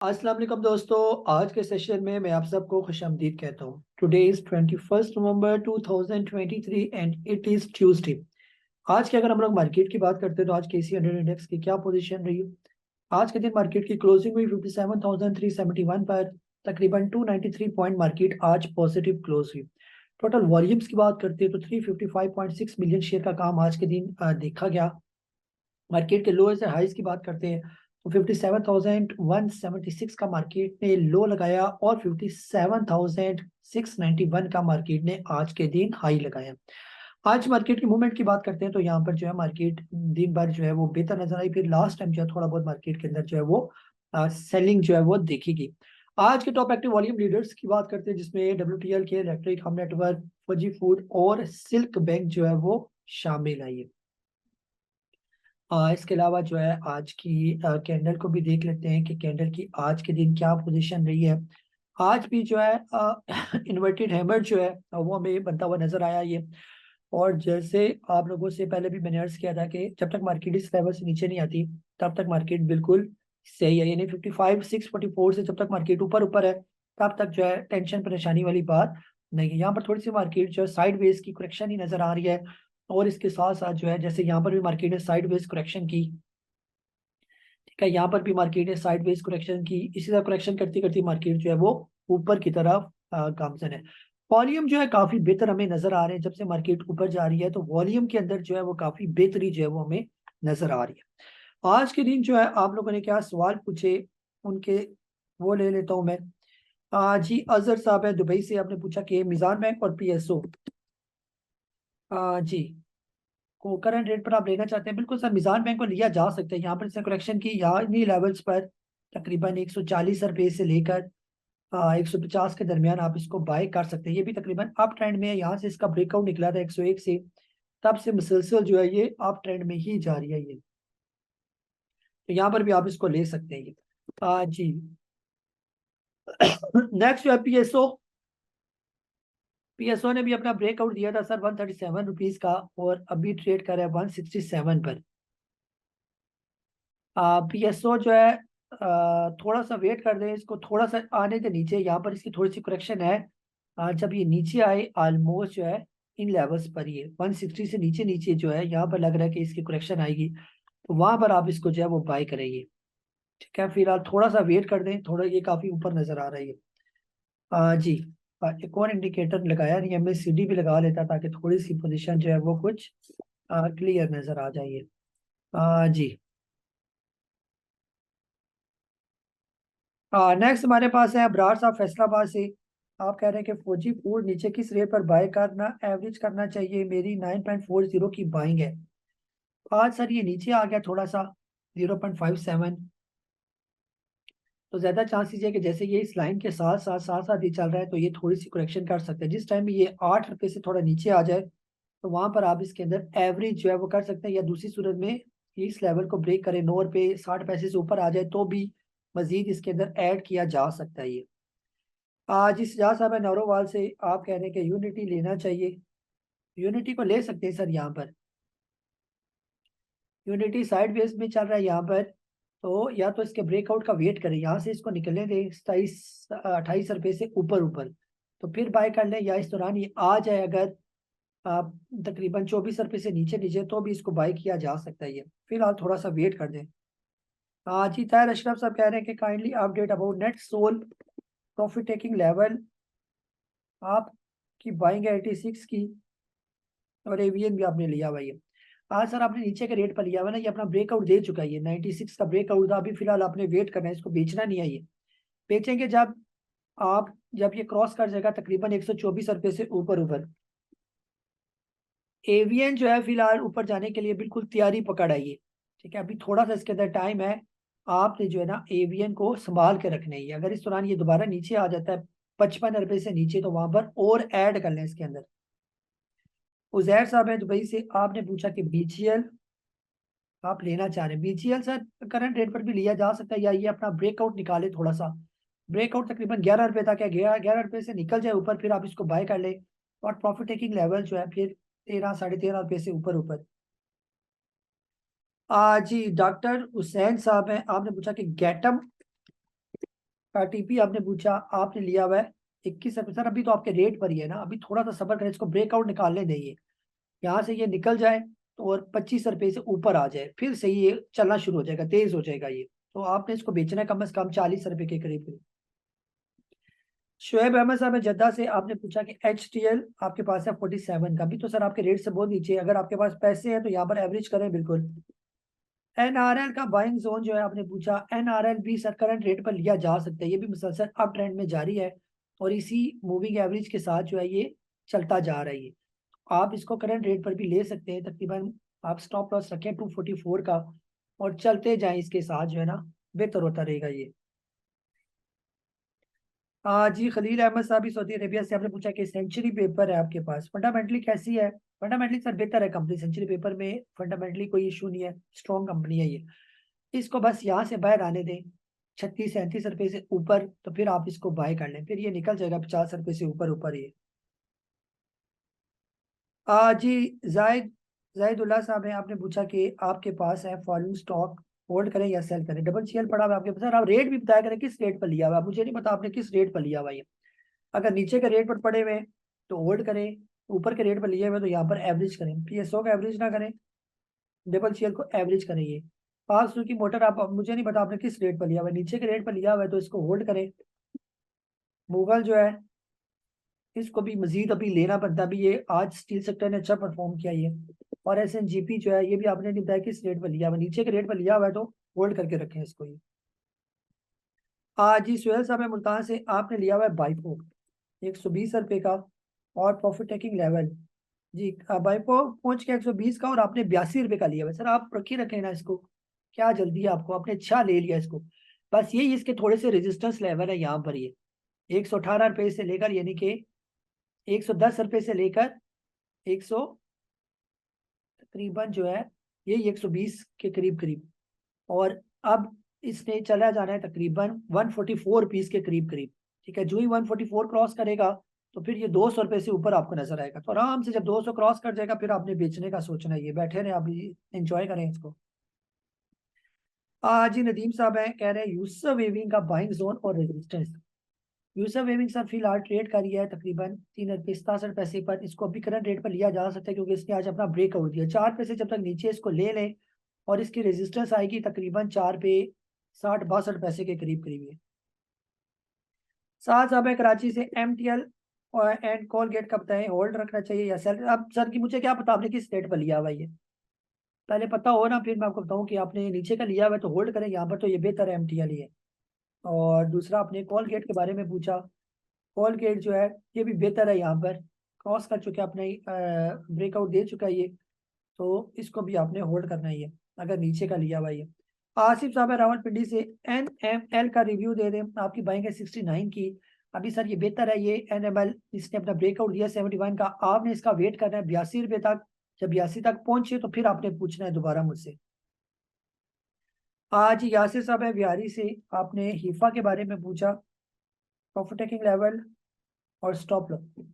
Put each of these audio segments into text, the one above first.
अस्सलाम वालेकुम दोस्तों। आज के सेशन में मैं आप सबको खुशामदीद कहता हूँ। Today is 21 November 2023 and it is Tuesday. आज के अगर हम लोग मार्केट की बात करते हैं तो आज के सी 100 इंडेक्स की क्या पोजीशन रही है। आज के दिन मार्केट की क्लोजिंग हुई 57,371 पर। तकरीबन 293 पॉइंट मार्केट आज पॉजिटिव क्लोज हुई। टोटल वॉल्यूम्स की बात करते हैं तो 355.6 मिलियन शेयर का काम आज के दिन देखा गया। मार्केट के लोएस्ट से हाईज की बात करते हैं तो 57,176 का मार्केट ने लो लगाया और 57,691 का मार्केट ने आज के दिन हाई लगाया। आज मार्केट की मूवमेंट की बात करते हैं तो यहाँ पर जो है मार्केट दिन भर जो है वो बेहतर नजर आई। फिर लास्ट टाइम जो है थोड़ा बहुत मार्केट के अंदर जो है वो सेलिंग जो है वो देखेगी। आज के टॉप एक्टिव वॉल्यूम लीडर्स की बात करते हैं जिसमें डब्ल्यूटीएल के इलेक्ट्रिक, हम नेटवर्क, फजी फूड और सिल्क बैंक जो है वो शामिल है। इसके अलावा जो है आज की कैंडल को भी देख लेते हैं कि कैंडल की आज के दिन क्या पोजीशन रही है। आज भी जो है इन्वर्टेड हैमर जो है वो हमें बनता हुआ नजर आया ये। और जैसे आप लोगों से पहले भी मैंने अर्ज किया था कि जब तक मार्केट इस लेवल से नीचे नहीं आती तब तक मार्केट बिल्कुल सही है। यानी 55,644 से जब तक मार्केट ऊपर ऊपर है तब तक जो है टेंशन परेशानी वाली बात नहीं है। यहाँ पर थोड़ी सी मार्केट जो है साइड वेज की करेक्शन ही नजर आ रही है। और इसके साथ साथ जो है जैसे यहाँ पर भी मार्केट ने साइड वेज करेक्शन की, ठीक है, यहाँ पर भी मार्केट ने साइड वेज करेक्शन की। इसी तरह करेक्शन करती करती मार्केट जो है वो ऊपर की तरफ गामजन है। वॉल्यूम जो है काफी बेहतर हमें नजर आ रहे हैं। जब से मार्केट ऊपर जा रही है तो वॉल्यूम के अंदर जो है वो काफी बेहतरी जो है वो हमें नजर आ रही है। आज के दिन जो है आप लोगों ने क्या सवाल पूछे उनके वो ले लेता हूं मैं। जी अजहर साहब है दुबई से, आपने पूछा कि मिजान बैंक और पीएसओ जी को करंट रेट पर आप लेना चाहते हैं। बिल्कुल सर, मिजान बैंक को लिया जा सकता है। यहाँ पर इसने करेक्शन की, यहाँ इन्हीं लेवल्स पर तकरीबन 140 रुपए से लेकर 150 के दरमियान आप इसको बाय कर सकते हैं। ये भी तकरीबन अप ट्रेंड में है। यहाँ से इसका ब्रेकआउट निकला था 101 से, तब से मुसलसल जो है ये अप ट्रेंड में ही जा रही है ये। तो यहाँ पर भी आप इसको ले सकते हैं ये। जी नेक्स्ट जो है पीएसओ। पीएसओ ने भी अपना ब्रेकआउट दिया था सर 137 रुपीज का और अभी ट्रेड कर रहा है 167 पर। पीएसओ जो है थोड़ा सा वेट कर दें, इसको थोड़ा सा आने के नीचे, यहाँ पर इसकी थोड़ी सी करेक्शन है। जब ये नीचे आए ऑलमोस्ट जो है इन लेवल्स पर, ये 160 से नीचे नीचे जो है यहाँ पर लग रहा है कि इसकी करेक्शन आएगी, तो वहां पर आप इसको जो है वो बाय करेंगे। ठीक है, फिलहाल थोड़ा सा वेट कर दें, थोड़ा ये काफी ऊपर नजर आ रही है। जी एक और इंडिकेटर लगाया नहीं, MACD भी लगा लेता ताकि थोड़ी सी पोजीशन जो है वो कुछ क्लियर नजर आ जाइए। जी नेक्स्ट हमारे पास है अबरार साहब फैसलाबाद से। आप कह रहे हैं कि फौजी फूड नीचे किस रेट पर बाय करना एवरेज करना चाहिए, मेरी 9.40 की बाइंग है। आज सर ये नीचे आ गया थोड़ा सा 0.57, तो ज्यादा चांसेस है कि जैसे ये इस लाइन के साथ साथ साथ साथ ही चल रहा है तो ये थोड़ी सी करेक्शन कर सकते हैं। जिस टाइम भी ये 8 रुपए से थोड़ा नीचे आ जाए तो वहां पर आप इसके अंदर एवरेज जो है वो कर सकते हैं, या दूसरी सूरत में ये इस लेवल को ब्रेक करे 9 रुपए 60 पैसे से ऊपर आ जाए तो भी मजीद इसके अंदर ऐड किया जा सकता है ये। जी सजाद साहब है नौरोवाल से, आप कह रहे हैं कि यूनिटी लेना चाहिए। यूनिटी को ले सकते हैं सर। यहाँ पर यूनिटी साइड वेज में चल रहा है यहाँ पर, तो या तो इसके ब्रेकआउट का वेट करें, यहाँ से इसको निकलने दें 27 28 रुपए से ऊपर ऊपर, तो फिर बाय कर लें। या इस दौरान ये आ जाए अगर आप तकरीबन 24 रुपए से नीचे नीचे तो भी इसको बाय किया जा सकता है ये। फिलहाल थोड़ा सा वेट कर दें। जी ताहिर अशरफ साहब कह रहे हैं कि kindly update about net sole profit taking level. आपकी बाइंग है 86 की और एवीएन भी आपने लिया हुआ है। आज सर आपने नीचे के रेट पर लिया हुआ ना, ये अपना ब्रेकआउट दे चुका है। ये 96 का ब्रेकआउट था, अभी फिलहाल आपने वेट करना है, इसको बेचना नहीं है। ये बेचेंगे जब ये क्रॉस कर जाएगा तकरीबन 124 रुपए से ऊपर ऊपर। एवीएन जो है फिलहाल ऊपर जाने के लिए बिल्कुल तैयारी पकड़ आई है। ठीक है, अभी थोड़ा सा इसके अंदर टाइम है। आपने जो है ना एवीएन को संभाल के रखना है। अगर इस दौरान ये दोबारा नीचे आ जाता है 55 रुपए से नीचे तो वहां पर और ऐड कर लें इसके अंदर। उजैर साहब है दुबई से, आपने पूछा कि बीजीएल आप लेना चाह रहे हैं। बीजीएल सर करंट रेट पर भी लिया जा सकता है, या ये अपना ब्रेकआउट निकाले थोड़ा सा। ब्रेकआउट तकरीबन 11 रुपए तक है, 11 रुपए से निकल जाए ऊपर फिर आप इसको बाय कर ले। और प्रॉफिट टेकिंग लेवल जो है फिर 13 साढ़े 13 रुपए से ऊपर ऊपर। जी डॉक्टर हुसैन साहब हैं, आपने पूछा कि गैटम टीपी आपने पूछा, आपने लिया हुआ है 21 रुपये। सर अभी तो आपके रेट पर ही है ना, अभी थोड़ा सा सब्र करें, इसको ब्रेकआउट निकालने देंगे, यहाँ से ये निकल जाए तो और 25 रुपये से ऊपर आ जाए, फिर सही ये चलना शुरू हो जाएगा, तेज हो जाएगा ये। तो आपने इसको बेचना है कम से कम 40 रुपये के करीब। शुएब अहमद साहब है जद्दा से, आपने पूछा कि HTL आपके पास है 47 का भी, तो सर आपके रेट से बहुत नीचे है। अगर आपके पास पैसे हैं तो यहाँ पर एवरेज करें बिल्कुल। NRL का बाइंग जोन जो है आपने पूछा, NRL भी सर करंट रेट पर लिया जा सकता है, ये भी मुसलसल अप ट्रेंड में जारी है और इसी मूविंग एवरेज के साथ जो है ये चलता जा रहा है ये। आप इसको करंट रेट पर भी ले सकते हैं, तकरीबन आप स्टॉप लॉस रखें 244 का और चलते जाएं इसके साथ, जो है ना बेहतर होता रहेगा ये। जी खलील अहमद साहब भी सऊदी अरेबिया से, आपने पूछा कि सेंचुरी पेपर है आपके पास, फंडामेंटली कैसी है? फंडामेंटली सर बेहतर है कंपनी, सेंचुरी पेपर में फंडामेंटली कोई इशू नहीं है, स्ट्रॉन्ग कंपनी है ये। इसको बस यहाँ से बाहर आने दें 36-37 रुपये से ऊपर, तो फिर आप इसको बाय कर लें, फिर ये निकल जाएगा 50 रुपये से ऊपर ऊपर ये। जी जायद जायदुल्ला साहब है, आपने पूछा कि आपके पास है फॉलोइंग स्टॉक, होल्ड करें या सेल करें? डबल शेयर पड़ा हुआ है आपके पास, सर आप रेट भी बताया करें किस रेट पर लिया हुआ है, मुझे नहीं पता आपने किस रेट पर लिया हुआ है ये। अगर नीचे के रेट पर पड़े हुए हैं तो होल्ड करें, ऊपर के रेट पर लिए हुए तो यहाँ पर एवरेज करें, PSO का एवरेज ना करें, डबल शेयर को एवरेज करें ये। पाँच सौ की मोटर आप, मुझे नहीं पता आपने किस रेट पर लिया हुआ है, नीचे के रेट पर लिया हुआ है तो इसको होल्ड करें। गूगल जो है इसको भी मजीद अभी लेना बनता है, अभी ये आज स्टील सेक्टर ने अच्छा परफॉर्म किया ये। और SNGP जो है ये भी आपने नहीं बताया किस रेट पर लिया हुआ है, नीचे के रेट पर लिया हुआ है तो होल्ड करके रखें इसको ये। जी सुहेल साहब है मुल्तान से, आपने लिया हुआ है बाइको 120 रुपये का और प्रॉफिट टेकिंग लेवल। जी बाइको पहुंच के 120 का और आपने 82 रुपये का लिया हुआ है, सर आप रखी रखें ना इसको, क्या जल्दी है आपको, आपने अच्छा ले लिया इसको। बस यही इसके थोड़े से रेजिस्टेंस लेवल है यहाँ पर ये 118 रुपये से लेकर, यानी कि 110 रुपये से लेकर 100 तकरीबन जो है ये 120 के करीब करीब, और अब इसने चला जाना है तकरीबन 144 रुपीज के करीब करीब। ठीक है, जो ही 144 क्रॉस करेगा तो फिर ये 200 रुपये से ऊपर आपको नजर आएगा, तो आराम से जब 200 क्रॉस कर जाएगा फिर आपने बेचने का सोचना है, ये बैठे रहे आप, एंजॉय करें इसको। जी नदीम साहब है, कह रहे हैं यूसर वेविंग का बाइंग जोन और रेजिस्टेंस। यूसर वेविंग सर फिलहाल ट्रेड कर रही है तकरीबन 3 रुपये 67 पैसे पर, इसको अभी करंट रेट पर लिया जा सकता है क्योंकि इसने आज अपना ब्रेकआउट दिया 4 पैसे, जब तक नीचे इसको ले लें और इसकी रेजिस्टेंस आएगी तकरीबन 4 पे 60-62 पैसे के करीब करीब है। साथ साहब है कराची से, MTL और एंड कॉलगेट का बताएं होल्ड रखना चाहिए या सेल? अब सर की मुझे क्या पता आपने किस रेट पर लिया हुआ है ये, पहले पता हो ना फिर मैं आपको बताऊं कि आपने नीचे का लिया हुआ है तो होल्ड करें, यहाँ पर तो ये बेहतर है MTL ही है। और दूसरा आपने कॉलगेट के बारे में पूछा, कॉलगेट जो है ये भी बेहतर है, यहाँ पर क्रॉस कर चुके अपने ब्रेकआउट दे चुका है ये, तो इसको भी आपने होल्ड करना ही है अगर नीचे का लिया हुआ है। आसिफ साहब है रावलपिंडी से, NML का रिव्यू दे दें, आपकी बाइंग है 69 की। अभी सर ये बेहतर है ये NML, इसने अपना ब्रेकआउट दिया 71 का, आपने इसका वेट करना है 82 रुपये तक, जब 82 तक पहुंचे तो फिर आपने पूछना है दोबारा मुझसे। आज यासिर साहब है बिहारी से, आपने हिफा के बारे में पूछा, प्रॉफिट टेकिंग लेवल और स्टॉप लॉस।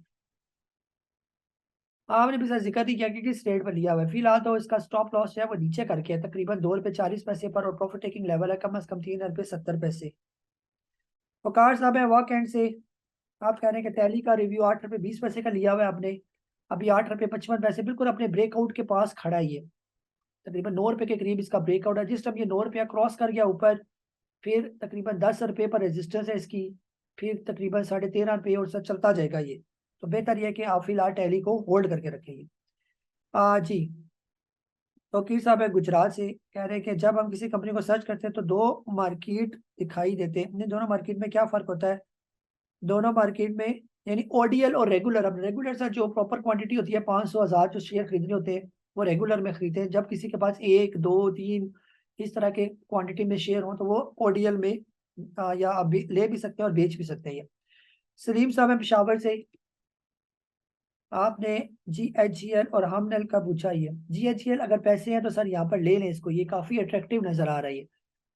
आपने भी सर जिक्र ही किया कि किस रेट पर लिया हुआ है, फिलहाल तो इसका स्टॉप लॉस जो है वो नीचे करके है तकरीबन 2 रुपये 40 पैसे पर, और प्रॉफिट टेकिंग लेवल है कम से कम 3 रुपये 70 पैसे। वकार साहब है वॉक एंड से, आप कह रहे हैं कि टैली का रिव्यू 8 रुपये 20 पैसे का लिया हुआ है आपने, अभी 8 रुपये 55 पैसे, बिल्कुल अपने ब्रेकआउट के पास खड़ा ही है, तकरीबन 9 रुपये के करीब इसका ब्रेकआउट है। जिस टाइम ये 9 रुपया क्रॉस कर गया ऊपर, फिर तकरीबन 10 रुपये पर रेजिस्टेंस है इसकी, फिर तकरीबन 13.5 रुपये और सब चलता जाएगा ये। तो बेहतर यह है कि आप फिलहाल टैली को होल्ड करके रखेंगे। जी वकील साहब है गुजरात से, कह रहे हैं कि जब हम किसी कंपनी को सर्च करते हैं तो दो मार्केट दिखाई देते हैं, इन दोनों मार्केट में क्या फर्क होता है? दोनों मार्केट में यानी ODL और रेगुलर, अब रेगुलर सर जो प्रॉपर क्वांटिटी होती है 500 1000 जो शेयर खरीदने होते हैं वो रेगुलर में खरीदते हैं, जब किसी के पास 1 2 3 इस तरह के क्वांटिटी में शेयर हो तो वो ODL में या आप ले भी सकते हैं और बेच भी सकते हैं ये। सलीम साहब है पेशावर से, आपने GHGL और हमनल का पूछा ही है। GHGL अगर पैसे हैं तो सर यहाँ पर ले लें इसको, ये काफी अट्रैक्टिव नजर आ रही है,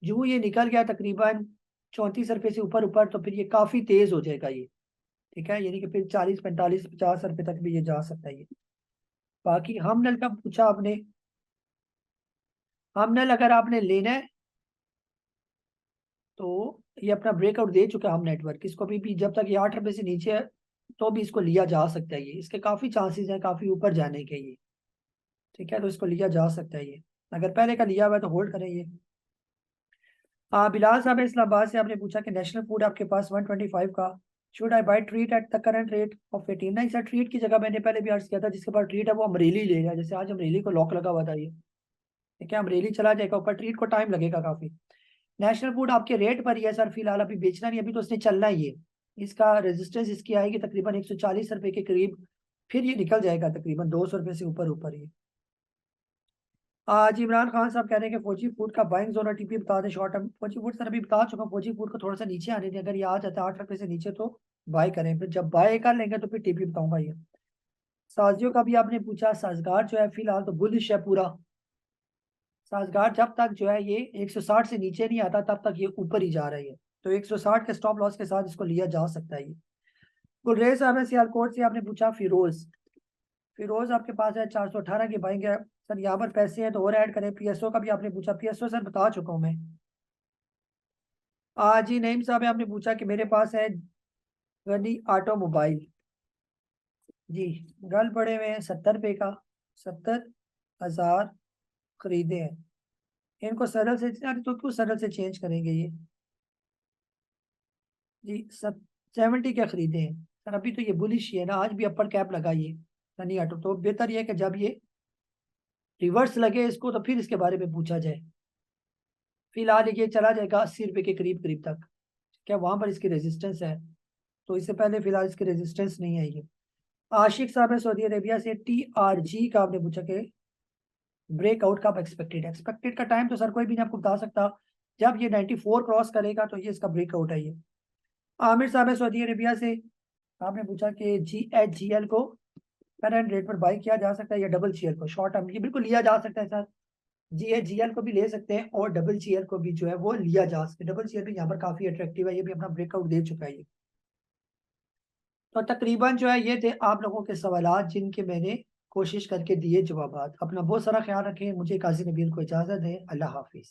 जो ये निकल गया तकरीबन 34 रुपये से ऊपर ऊपर तो फिर ये काफी तेज हो जाएगा ये। ठीक है, यानी कि फिर 40 45 50 रुपये तक भी ये जा सकता है ये। बाकी हमनल का पूछा आपने, हमनल अगर आपने लेना है तो ये अपना ब्रेकआउट दे चुका है हम नेटवर्क, इसको भी जब तक ये 8 रुपए से नीचे है तो भी इसको लिया जा सकता है। ये इसके काफी चांसेस हैं काफी ऊपर जाने के ये। ठीक है, तो इसको लिया जा सकता है ये। अगर पहले का लिया हुआ है तो होल्ड करें ये। बिलाल साहब इस्लामाबाद से आपने पूछा कि नेशनल फूड आपके पास 125 का, should I buy treat at the current rate of 18? नहीं सर, ट्रीट की जगह मैंने पहले भी अर्ज किया था, जिसके पास ट्रीट है वो अमरेली ले रहा है। जैसे आज अमरेली को लॉक लगा हुआ था ये, ठीक है, अमरेली चला जाएगा ऊपर, ट्रीट को टाइम लगेगा काफी। नेशनल फूड आपके रेट पर ही है सर फिलहाल, अभी बेचना नहीं, अभी तो उसने चलना ही है। इसका रेजिस्टेंस इसकी आएगी तकरीबन 140 रुपए के करीब, फिर ये निकल जाएगा तकरीबन 200 रुपए से ऊपर ऊपर ये। आज इमरान खान साहब कह रहे हैं कि फौजी फूड का बाइंग जोन और टीपी बता दें शॉर्ट टर्म। फौजी फूड सर अभी बता चुका हूं, फौजी फूड को थोड़ा सा नीचे आने दें, अगर ये आ जाता है 8 रुपए से नीचे तो बाय करें, फिर जब बाय कर लेंगे तो फिर टीपी बताऊंगा ये। साजियों का भी आपने पूछा, साजगार जो है फिलहाल तो बुलिश है पूरा। साजगार जब तक जो है ये 160 से नीचे नहीं आता तब तक ये ऊपर ही जा रही है, तो 160 के स्टॉप लॉस के साथ इसको लिया जा सकता है ये। गुलरेज साहब है सियालकोट से, आपने पूछा फिरोज। फिरोज आपके पास है 418 की बाइंग है सर, यहाँ पर पैसे हैं तो और ऐड करें। पीएसओ का भी आपने पूछा, पीएसओ सर बता चुका हूँ मैं। जी नईम साहब है, आपने पूछा कि मेरे पास है गनी ऑटोमोबाइल जी, गल पड़े हुए हैं 70 रुपए का, 70,000 खरीदे हैं। इनको सरल से, अरे तो क्यों सरल से चेंज करेंगे ये जी, सब 70 क्या खरीदे हैं सर, अभी तो ये बुलिश ही है ना, आज भी अपर कैप लगाइए गनी ऑटो, तो बेहतर ये है कि जब ये रिवर्स लगे इसको तो फिर इसके बारे में पूछा जाए। फिलहाल ये चला जाएगा 80 रुपए के करीब करीब तक, क्या वहां पर इसकी रेजिस्टेंस है, तो इससे पहले फिलहाल इसकी रेजिस्टेंस नहीं है ये। आशिक साहब है सऊदी अरेबिया से, TRG का आपने पूछा कि ब्रेकआउट कब एक्सपेक्टेड है। एक्सपेक्टेड का टाइम तो सर कोई भी नहीं आपको बता सकता, जब ये 94 क्रॉस करेगा तो ये इसका ब्रेकआउट है ये। आमिर साहब है सऊदी अरेबिया से, आपने पूछा कि GHGL को करंट रेट पर बाई किया जा सकता है या WGL को शॉर्ट टर्म, ये बिल्कुल लिया जा सकता है सर। GHGL को भी ले सकते हैं और WGL को भी जो है वो लिया जा सकता है। WGL भी यहाँ पर काफी अट्रैक्टिव है, ये भी अपना ब्रेकआउट दे चुका है ये। तो तकरीबन जो है ये थे आप लोगों के सवालात जिनके मैंने कोशिश करके दिए जवाबात। अपना बहुत सारा ख्याल रखें, मुझे काजी नबील को इजाजत है, अल्लाह हाफिज।